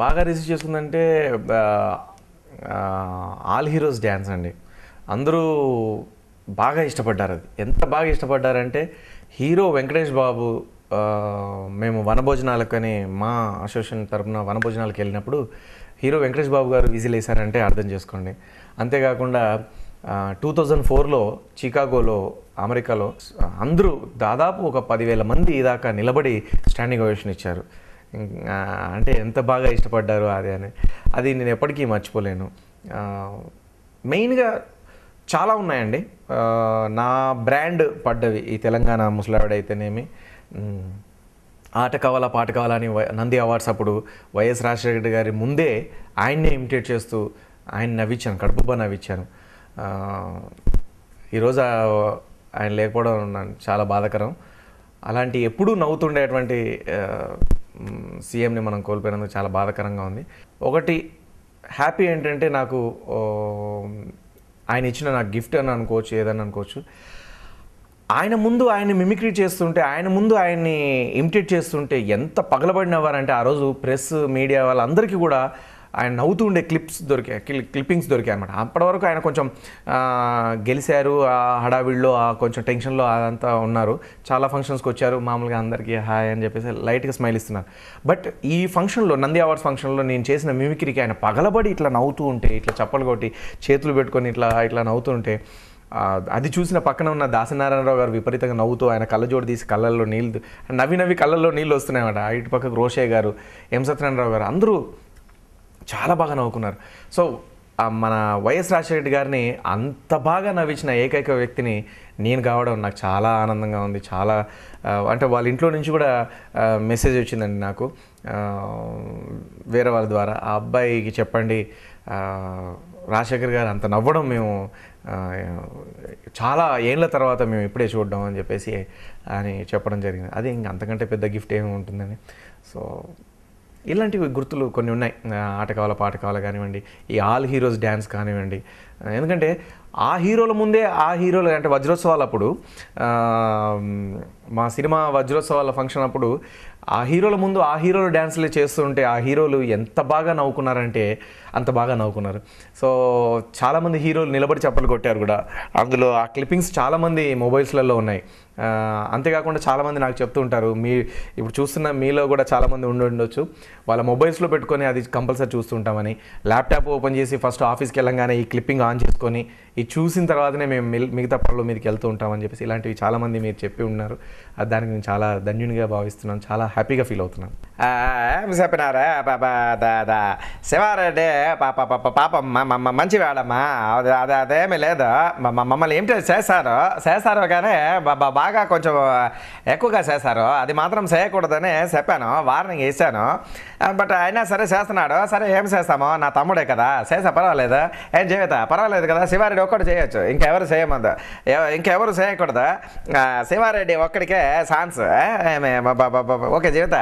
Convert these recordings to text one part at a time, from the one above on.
బాగా receive చేసుకుందంటే all heroes dance అండి. అందరూ బాగా ఇష్టపడ్డారు. అది ఎంత బాగా ఇష్టపడ్డారంటే హీరో వెంకటేష్ బాబు మేము వనభోజనాలకని మా అసోసియేషన్ తరఫున వనభోజనాలకు వెళ్ళినప్పుడు హీరో వెంకటేష్ బాబు గారు విజిల్ వేశారంటే అర్థం చేసుకోండి. అంతేకాకుండా 2004లో చికాగోలో అమెరికాలో అందరూ దాదాపు ఒక 10,000 మంది దాకా నిలబడి స్టాండింగ్ ఓవేషన్ ఇచ్చారు. అంటే ఎంత బాగా ఇష్టపడ్డారు అది నేను ఎప్పటికీ మర్చిపోలేను. మెయిన్గా చాలా ఉన్నాయండి నా బ్రాండ్ పడ్డవి. ఈ తెలంగాణ ముసలావిడైతేనేమి, ఆట కావాలా పాట కావాలా అని నంది అవార్డ్స్ అప్పుడు వైఎస్ రాజశేఖర గారి ముందే ఆయన్నే ఇమిటేట్ చేస్తూ ఆయన నవ్వించాను, కడుపుబ్బా నవ్వించాను. ఈరోజు ఆయన లేకపోవడం చాలా బాధాకరం. అలాంటి ఎప్పుడూ నవ్వుతుండేటువంటి సీఎంని మనం కోల్పోయినందుకు చాలా బాధాకరంగా ఉంది. ఒకటి హ్యాపీ ఏంటంటే నాకు ఆయన ఇచ్చిన నాకు గిఫ్ట్ అని అనుకోవచ్చు, ఏదని అనుకోవచ్చు. ఆయన ముందు ఆయన్ని మిమిక్రీ చేస్తుంటే, ఆయన ముందు ఆయన్ని ఇమిటేట్ చేస్తుంటే ఎంత పగలబడినవారంటే ఆ రోజు ప్రెస్ మీడియా వాళ్ళందరికీ కూడా ఆయన నవ్వుతూ ఉండే క్లిప్పింగ్స్ దొరికాయి అనమాట. అప్పటి వరకు ఆయన కొంచెం గెలిచారు, ఆ హడావిడిలో కొంచెం టెన్షన్లో అదంతా ఉన్నారు. చాలా ఫంక్షన్స్కి వచ్చారు, మామూలుగా అందరికీ హాయ్ అని చెప్పేసి లైట్గా స్మైల్ ఇస్తున్నారు. బట్ ఈ ఫంక్షన్లో, నంది అవార్డ్స్ ఫంక్షన్లో నేను చేసిన మిమిక్రీకి ఆయన పగలబడి ఇట్లా నవ్వుతూ ఉంటే, ఇట్లా చప్పలు కొట్టి చేతులు పెట్టుకొని ఇట్లా నవ్వుతూ ఉంటే, అది చూసిన పక్కన ఉన్న దాసనారాయణరావు గారు విపరీతంగా నవ్వుతూ ఆయన కళ్ళజోడు తీసి కళ్ళల్లో నీళ్ళు నవ్వి కళ్ళల్లో నీళ్ళు వస్తున్నాయన్నమాట. ఇటు పక్కకు రోషయ్య గారు, ఎం సత్యనారాయణరావు గారు అందరూ చాలా బాగా నవ్వుకున్నారు. సో మన వైఎస్ రాజశేఖర గారిని అంత బాగా నవ్వించిన ఏకైక వ్యక్తిని నేను కావడం నాకు చాలా ఆనందంగా ఉంది. చాలా అంటే వాళ్ళ ఇంట్లో నుంచి కూడా మెసేజ్ వచ్చిందండి నాకు వేరే వాళ్ళ ద్వారా, ఆ అబ్బాయికి చెప్పండి రాజశేఖర్ గారు అంత నవ్వడం మేము చాలా ఏళ్ళ తర్వాత మేము ఇప్పుడే చూడడం అని చెప్పేసి అని చెప్పడం జరిగింది. అది ఇంక అంతకంటే పెద్ద గిఫ్ట్ ఏమి ఉంటుందని. సో ఇలాంటివి గుర్తులు కొన్ని ఉన్నాయి. ఆట కావాలా పాట కావాలా కానివ్వండి, ఈ ఆల్ హీరోస్ డ్యాన్స్ కానివ్వండి. ఎందుకంటే ఆ హీరోల ముందే ఆ హీరోలు అంటే వజ్రోత్సవాలు అప్పుడు మా సినిమా వజ్రోత్సవాల ఫంక్షన్ అప్పుడు ఆ హీరోల ముందు ఆ హీరోలు డ్యాన్స్లు చేస్తుంటే ఆ హీరోలు ఎంత బాగా నవ్వుకున్నారంటే అంత బాగా నవ్వుకున్నారు. సో చాలామంది హీరోలు నిలబడి చప్పలు కొట్టారు కూడా. అందులో ఆ క్లిప్పింగ్స్ చాలామంది మొబైల్స్లలో ఉన్నాయి. అంతేకాకుండా చాలామంది నాకు చెప్తూ ఉంటారు, ఇప్పుడు చూస్తున్న మీలో కూడా చాలామంది ఉండొచ్చు, వాళ్ళ మొబైల్స్లో పెట్టుకొని అది కంపల్సరీ చూస్తుంటామని. ల్యాప్టాప్ ఓపెన్ చేసి ఫస్ట్ ఆఫీస్కి వెళ్ళంగానే ఈ క్లిప్పింగ్ ఆన్ చేసుకొని ఇది చూసిన తర్వాతనే మేము మిగతా పనుల మీదకి వెళ్తూ ఉంటామని చెప్పేసి ఇలాంటివి చాలామంది మీరు చెప్పి ఉన్నారు. దానికి నేను చాలా ధన్యునిగా భావిస్తున్నాను, చాలా హ్యాపీగా ఫీల్ అవుతున్నాను. చెప్పినారా దాదా శివారెడ్డి పాప మంచి వాడమ్మా, అదేమీ లేదు. మమ్మల్ని ఏం చేశారు కానీ బాగా కొంచెం ఎక్కువగా చేశారు. అది మాత్రం చేయకూడదని చెప్పాను, వార్నింగ్ ఇచ్చాను. బట్ అయినా సరే చేస్తున్నాడు. సరే ఏం చేస్తామో, నా తమ్ముడే కదా, చేసా పర్వాలేదు, ఏం జీవిత పర్వాలేదు కదా. శివారెడ్డి ఒక్కటి చేయొచ్చు, ఇంకెవరు చేయమంది, ఇంకెవరు చేయకూడదు. శివారెడ్డి ఒక్కడికే ఛాన్స్. ఓకే జీవిత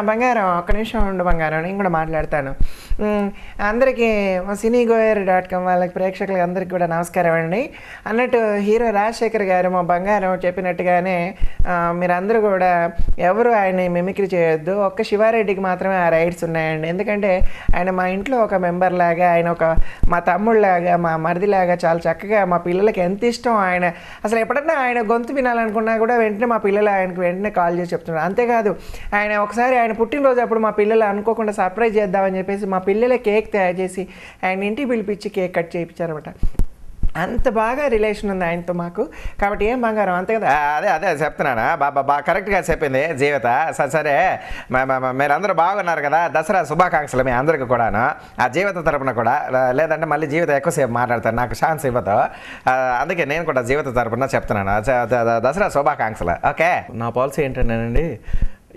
బంగారం ఒక్క నిమిషం ఉండు బంగారం, నేను కూడా మాట్లాడతాను. అందరికీ సినీగోయర్.com వాళ్ళకి ప్రేక్షకులకి అందరికీ కూడా నమస్కారం అండి. అన్నట్టు హీరో రాజశేఖర్ గారు మా బంగారం చెప్పినట్టుగానే మీరందరూ కూడా ఎవరు ఆయన్ని మిమిక్రీ చేయొద్దు, ఒక్క శివారెడ్డికి మాత్రమే ఆ రైట్స్ ఉన్నాయండి. ఎందుకంటే ఆయన మా ఇంట్లో ఒక మెంబర్ లాగా, ఆయన ఒక మా తమ్ముళ్ళలాగా, మా మరిదిలాగా చాలా చక్కగా మా పిల్లలకి ఎంత ఇష్టం. ఆయన అసలు ఎప్పుడన్నా ఆయన గొంతు వినాలనుకున్నా కూడా వెంటనే మా పిల్లలు ఆయనకు వెంటనే కాల్ చేసి చెప్తున్నారు. అంతేకాదు ఆయన ఒకసారి ఆయన పుట్టినరోజు అప్పుడు మా పిల్లలు అనుకోకుండా సర్ప్రైజ్ చేద్దామని చెప్పేసి మా పిల్లలే కేక్ తయారు చేసి ఆయన ఇంటికి పిలిపించి కేక్ కట్ చేయించారనమాట. అంత బాగా రిలేషన్ ఉంది ఆయనతో మాకు. కాబట్టి ఏం బంగారం అంతే కదా. అదే చెప్తున్నానా బాగా కరెక్ట్గా చెప్పింది జీవిత. సరే మీరందరూ బాగున్నారు కదా, దసరా శుభాకాంక్షలు మీ అందరికీ కూడాను, ఆ జీవిత తరపున కూడా. లేదంటే మళ్ళీ జీవిత ఎక్కువసేపు మాట్లాడతాను, నాకు ఛాన్స్ ఇవ్వదు. అందుకే నేను కూడా జీవిత తరపున చెప్తున్నాను దసరా శుభాకాంక్షలు. ఓకే, నా పాలసీ ఏంటంటేనండి,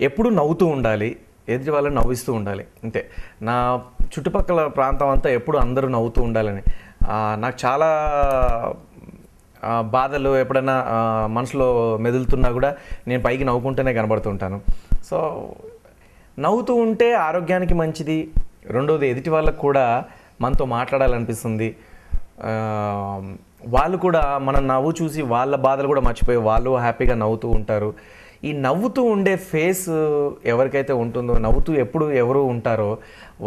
ఎప్పుడు నవ్వుతూ ఉండాలి, ఎదుటి వాళ్ళని నవ్విస్తూ ఉండాలి, అంతే. నా చుట్టుపక్కల ప్రాంతం అంతా ఎప్పుడు అందరూ నవ్వుతూ ఉండాలని. నాకు చాలా బాధలు ఎప్పుడైనా మనసులో మెదులుతున్నా కూడా నేను పైకి నవ్వుకుంటూనే కనబడుతుంటాను. సో నవ్వుతూ ఉంటే ఆరోగ్యానికి మంచిది. రెండోది ఎదుటి వాళ్ళకు కూడా మనతో మాట్లాడాలనిపిస్తుంది. వాళ్ళు కూడా మన నవ్వు చూసి వాళ్ళ బాధలు కూడా మర్చిపోయి వాళ్ళు హ్యాపీగా నవ్వుతూ ఉంటారు. ఈ నవ్వుతూ ఉండే ఫేస్ ఎవరికైతే ఉంటుందో, నవ్వుతూ ఎప్పుడు ఎవరు ఉంటారో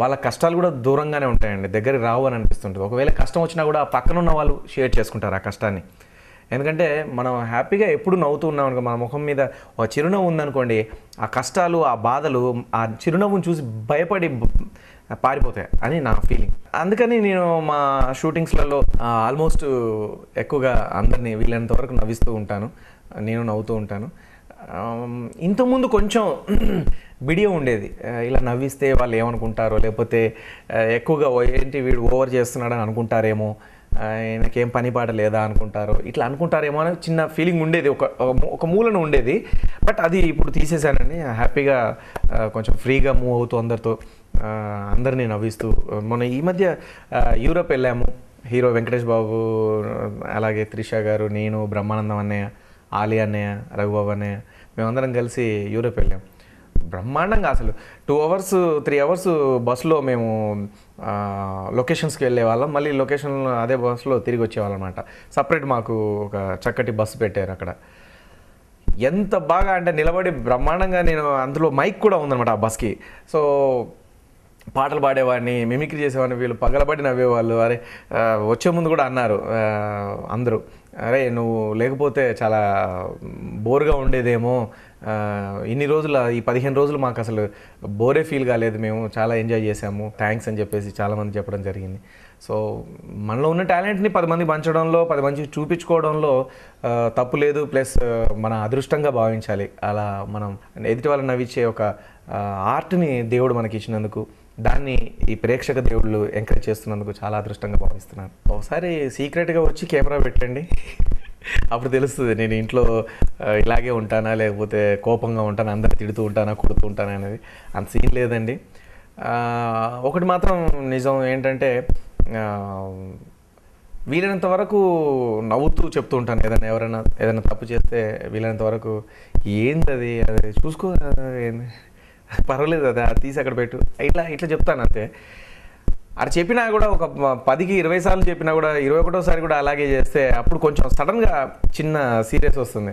వాళ్ళ కష్టాలు కూడా దూరంగానే ఉంటాయండి, దగ్గరికి రావు అని అనిపిస్తుంటుంది. ఒకవేళ కష్టం వచ్చినా కూడా ఆ పక్కన ఉన్న వాళ్ళు షేర్ చేసుకుంటారు ఆ కష్టాన్ని. ఎందుకంటే మనం హ్యాపీగా ఎప్పుడు నవ్వుతూ ఉన్నాం అనుకో, మన ముఖం మీద ఒక చిరునవ్వు ఉందనుకోండి, ఆ కష్టాలు, ఆ బాధలు ఆ చిరునవ్వును చూసి భయపడి పారిపోతాయి అని నా ఫీలింగ్. అందుకని నేను మా షూటింగ్స్లలో ఆల్మోస్ట్ ఎక్కువగా అందరినీ వీళ్ళంత వరకు నవ్విస్తూ ఉంటాను, నేను నవ్వుతూ ఉంటాను. ఇంతకుముందు కొంచెం బిడియం ఉండేది, ఇలా నవ్విస్తే వాళ్ళు ఏమనుకుంటారో, లేకపోతే ఎక్కువగా ఏంటి వీడు ఓవర్ చేస్తున్నాడని అనుకుంటారేమో, ఆయనకేం పని పాట లేదా అనుకుంటారో, ఇట్లా అనుకుంటారేమో అని చిన్న ఫీలింగ్ ఉండేది, ఒక మూలను ఉండేది. బట్ అది ఇప్పుడు తీసేసానండి. హ్యాపీగా కొంచెం ఫ్రీగా మూవ్ అవుతూ అందరినీ నవ్విస్తూ. మొన్న ఈ మధ్య యూరోప్ వెళ్ళాము, హీరో వెంకటేష్ బాబు, అలాగే త్రిష గారు, నేను, బ్రహ్మానందం అన్నయ్య, ఆలి అన్నయ్య, రఘుబాబు అన్నయ్య, మేమందరం కలిసి యూరోప్ వెళ్ళాం. బ్రహ్మాండంగా అసలు 2 hours 3 hours బస్సులో మేము లొకేషన్స్కి వెళ్ళే వాళ్ళం, మళ్ళీ లొకేషన్ అదే బస్సులో తిరిగి వచ్చేవాళ్ళం అనమాట. సపరేట్ మాకు ఒక చక్కటి బస్సు పెట్టారు అక్కడ. ఎంత బాగా అంటే నిలబడి బ్రహ్మాండంగా, నేను అందులో మైక్ కూడా ఉందన్నమాట ఆ బస్కి. సో పాటలు పాడేవాడిని, మిమిక్రీ చేసేవాడిని, వీళ్ళు పగలబడి నవ్వేవాళ్ళు. అరే వచ్చే ముందు కూడా అన్నారు అందరూ, అరే నువ్వు లేకపోతే చాలా బోర్గా ఉండేదేమో, ఇన్ని రోజులు ఈ 15 రోజులు మాకు అసలు బోరే ఫీల్ కాలేదు, మేము చాలా ఎంజాయ్ చేసాము, థ్యాంక్స్ అని చెప్పేసి చాలామంది చెప్పడం జరిగింది. సో మనలో ఉన్న టాలెంట్ని 10 మంది పంచడంలో, 10 మందికి చూపించుకోవడంలో తప్పు లేదు. ప్లస్ మన అదృష్టంగా భావించాలి. అలా మనం ఎదుటి వాళ్ళని నవ్వించే ఒక ఆర్ట్ని దేవుడు మనకి ఇచ్చినందుకు, దాన్ని ఈ ప్రేక్షక దేవుళ్ళు ఎంకరేజ్ చేస్తున్నందుకు చాలా అదృష్టంగా భావిస్తున్నాను. ఒకసారి సీక్రెట్గా వచ్చి కెమెరా పెట్టండి, అప్పుడు తెలుస్తుంది నేను ఇంట్లో ఇలాగే ఉంటానా, లేకపోతే కోపంగా ఉంటానా, అందరిని తిడుతూ ఉంటానా, కొడుతూ ఉంటానా అనేది. అంత సీన్ లేదండి. ఒకటి మాత్రం నిజం ఏంటంటే, వీలైనంత వరకు నవ్వుతూ చెప్తూ ఉంటాను. ఏదైనా తప్పు చేస్తే వీలైనంత వరకు ఏంది అది చూసుకో, ఏంది పర్వాలేదు, అది తీసి అక్కడ పెట్టు, ఇట్లా చెప్తాను అంతే. అది చెప్పినా కూడా ఒక 10కి 20 సార్లు చెప్పినా కూడా 21వ సారి కూడా అలాగే చేస్తే అప్పుడు కొంచెం సడన్గా చిన్న సీరియస్ వస్తుంది.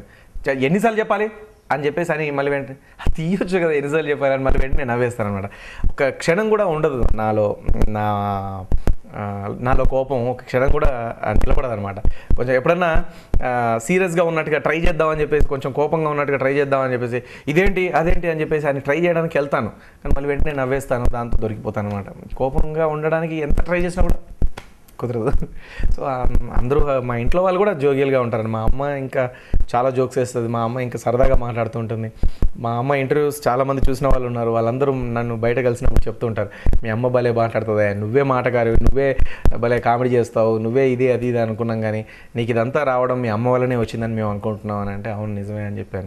ఎన్నిసార్లు చెప్పాలి అని చెప్పేసి అని మళ్ళీ వెంటనే తీయొచ్చు కదా, ఎన్నిసార్లు చెప్పాలి అని మళ్ళీ వెంటనే నవ్వేస్తాను అనమాట. ఒక క్షణం కూడా ఉండదు నాలో కోపం, ఒక క్షణం కూడా నిలబడదు అనమాట. కొంచెం ఎప్పుడన్నా సీరియస్గా ఉన్నట్టుగా ట్రై చేద్దామని చెప్పేసి, కొంచెం కోపంగా ఉన్నట్టుగా ట్రై చేద్దామని చెప్పేసి, ఇదేంటి అదేంటి అని చెప్పేసి అని ట్రై చేయడానికి వెళ్తాను, కానీ మళ్ళీ వెంటనే నవ్వేస్తాను, దాంతో దొరికిపోతాను అనమాట. కోపంగా ఉండడానికి ఎంత ట్రై చేసినా కూడా కుదరదు. సో అందరూ మా ఇంట్లో వాళ్ళు కూడా జోగియల్గా ఉంటారు. మా అమ్మ ఇంకా చాలా జోక్స్ వేస్తుంది, మా అమ్మ ఇంకా సరదాగా మాట్లాడుతూ ఉంటుంది. మా అమ్మ ఇంటర్వ్యూస్ చాలామంది చూసిన వాళ్ళు ఉన్నారు, వాళ్ళందరూ నన్ను బయట కలిసినప్పుడు చెప్తూ ఉంటారు, మీ అమ్మ భలే మాట్లాడుతుంది, నువ్వే మాటగారివి, నువ్వే భలే కామెడీ చేస్తావు, నువ్వే ఇది అది అనుకున్నాం, కానీ నీకు ఇదంతా రావడం మీ అమ్మ వల్లనే వచ్చిందని మేము అనుకుంటున్నాం అని అంటే, అవును నిజమే అని చెప్పాను.